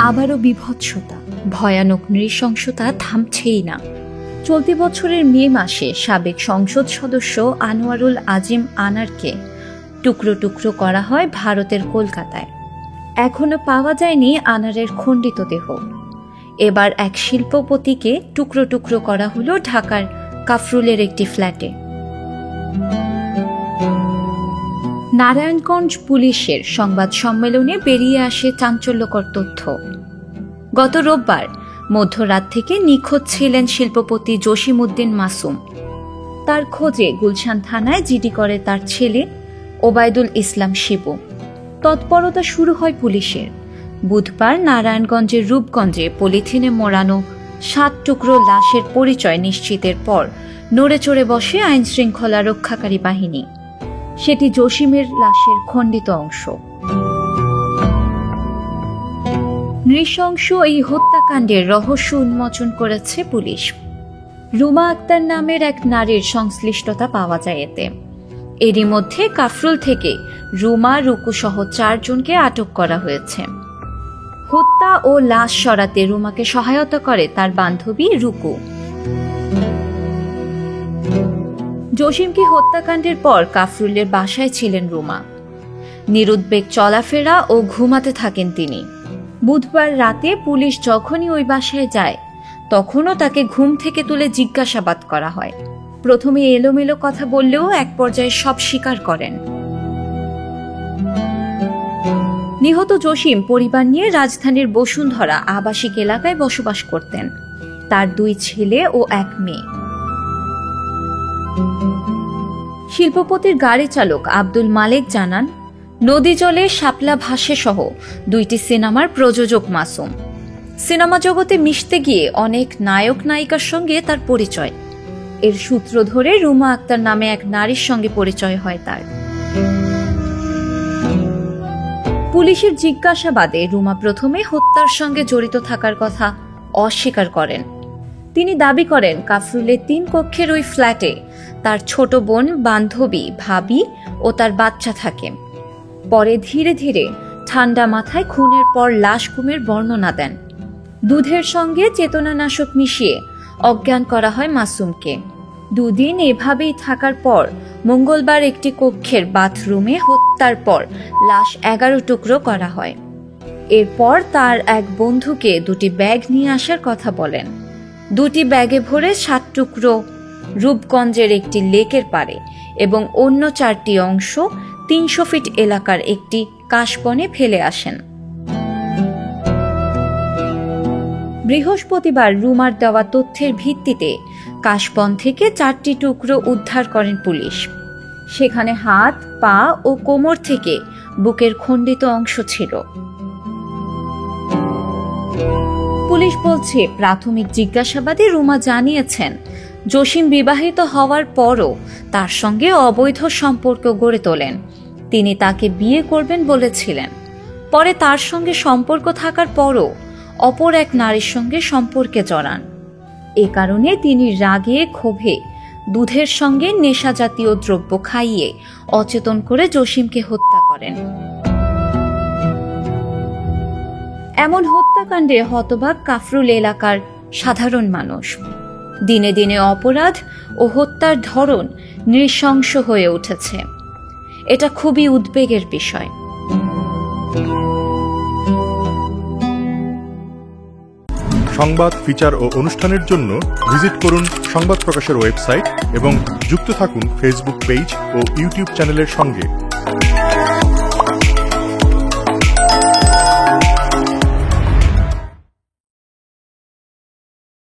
আবারও বিভৎসতা, ভয়ানক নৃশংসতা থামছেই না। চলতি বছরের মে মাসে সাবেক সংসদ সদস্য আনোয়ারুল আজিম আনারকে টুকরো টুকরো করা হয় ভারতের কলকাতায়। এখনো পাওয়া যায়নি আনারের খণ্ডিত দেহ। এবার এক শিল্পপতিকে টুকরো টুকরো করা হলো ঢাকার কাফরুলের একটি ফ্ল্যাটে। নারায়ণগঞ্জ পুলিশের সংবাদ সম্মেলনে বেরিয়ে আসে চাঞ্চল্যকর তথ্য। গত রোববার মধ্যরাত থেকে নিখোঁজ ছিলেন শিল্পপতি জসিমউদ্দিন মাসুম। তার খোঁজে গুলশান থানায় জিডি করে তার ছেলে ওবায়দুল ইসলাম শিবু। তৎপরতা শুরু হয় পুলিশের। বুধবার নারায়ণগঞ্জের রূপগঞ্জে পলিথিনে মোড়ানো 7 টুকরো লাশের পরিচয় নিশ্চিতের পর নড়ে চড়ে বসে আইন শৃঙ্খলা রক্ষাকারী বাহিনী। সেটি জসিমের লাশের খণ্ডিত অংশ। নৃশংস এই হত্যাকাণ্ডের রহস্য উন্মোচন করেছে পুলিশ। রুমা আক্তার নামের এক নারীর সংশ্লিষ্টতা পাওয়া যায় এতে। এরই মধ্যে কাফরুল থেকে রুমা, রুকু সহ 4 জনকে আটক করা হয়েছে। হত্যা ও লাশ সরাতে রুমাকে সহায়তা করে তার বান্ধবী রুকু। জসিমকে হত্যাকাণ্ডের পর কাফরুলের বাসায় ছিলেন রুমা। নিরুদ্বেগ চলাফেরা ও ঘুমাতে থাকেন তিনি। বুধবার রাতে পুলিশ যখনই ওই বাসায় যায় তখনও তাকে ঘুম থেকে তুলে জিজ্ঞাসাবাদ করা হয়। প্রথমে এলোমেলো কথা বললেও এক পর্যায়ে সব স্বীকার করেন। নিহত জসিম পরিবার নিয়ে রাজধানীর বসুন্ধরা আবাসিক এলাকায় বসবাস করতেন। তার 2 ছেলে ও 1 মেয়ে। শিল্পপতির গাড়ি চালক আব্দুল মালেক জানান, নদী জলে শাপলা ভাসে সহ 2টি সিনেমার প্রযোজক মাসুম। সিনেমা জগতে মিশতে গিয়ে অনেক নায়ক নায়িকার সঙ্গে তার পরিচয়। এর সূত্র ধরে রুমা আক্তার নামে এক নারীর সঙ্গে পরিচয় হয় তার। পুলিশের জিজ্ঞাসাবাদে রুমা প্রথমে হত্যার সঙ্গে জড়িত থাকার কথা অস্বীকার করেন। তিনি দাবি করেন কাফরুলের 3 কক্ষের ওই ফ্ল্যাটে তার ছোট বোন, বান্ধবী, ভাবি ও তার বাচ্চা থাকে। পরে ধীরে ধীরে ঠান্ডা মাথায় খুনের পর লাশ গুমের বর্ণনা দেন। দুধের সঙ্গে চেতনানাশক মিশিয়ে অজ্ঞান করা হয় মাসুমকে। 2 দিন এভাবেই থাকার পর মঙ্গলবার একটি কক্ষের বাথরুমে হত্যার পর লাশ 11 টুকরো করা হয়। এরপর তার এক বন্ধুকে 2টি ব্যাগ নিয়ে আসার কথা বলেন। 2টি ব্যাগে ভরে 7 টুকরো রূপগঞ্জের একটি লেকের পাড়ে এবং অন্য 4টি অংশ 300 ফিট এলাকার একটি কাশবনে ফেলে আসেন। বৃহস্পতিবার রুমার দেওয়া তথ্যের ভিত্তিতে কাশবন থেকে 4টি টুকরো উদ্ধার করেন পুলিশ। সেখানে হাত, পা ও কোমর থেকে বুকের খণ্ডিত অংশ ছিল। পুলিশ বলছে, প্রাথমিক জিজ্ঞাসাবাদে রুমা জানিয়েছেন জসিম বিবাহিত হওয়ার পরও তার সঙ্গে অবৈধ সম্পর্ক গড়ে তোলেন। তিনি তাকে বিয়ে করবেন বলেছিলেন। পরে তার সঙ্গে সম্পর্ক থাকার পরও অপর এক নারীর সঙ্গে সম্পর্কে জড়ান। এ কারণে তিনি রাগে ক্ষোভে দুধের সঙ্গে নেশা জাতীয় দ্রব্য খাইয়ে অচেতন করে জসিমকে হত্যা করেন। এমন হত্যাকাণ্ডে হতবাক কাফরুল এলাকার সাধারণ মানুষ। দিনে দিনে অপরাধ ও হত্যার ধরন নৃশংস হয়ে উঠেছে। এটা খুবই উদ্বেগের বিষয়। সংবাদ, ফিচার ও অনুষ্ঠানের জন্য ভিজিট করুন সংবাদ প্রকাশের ওয়েবসাইট এবং যুক্ত থাকুন ফেসবুক পেজ ও ইউটিউব চ্যানেলের সঙ্গে।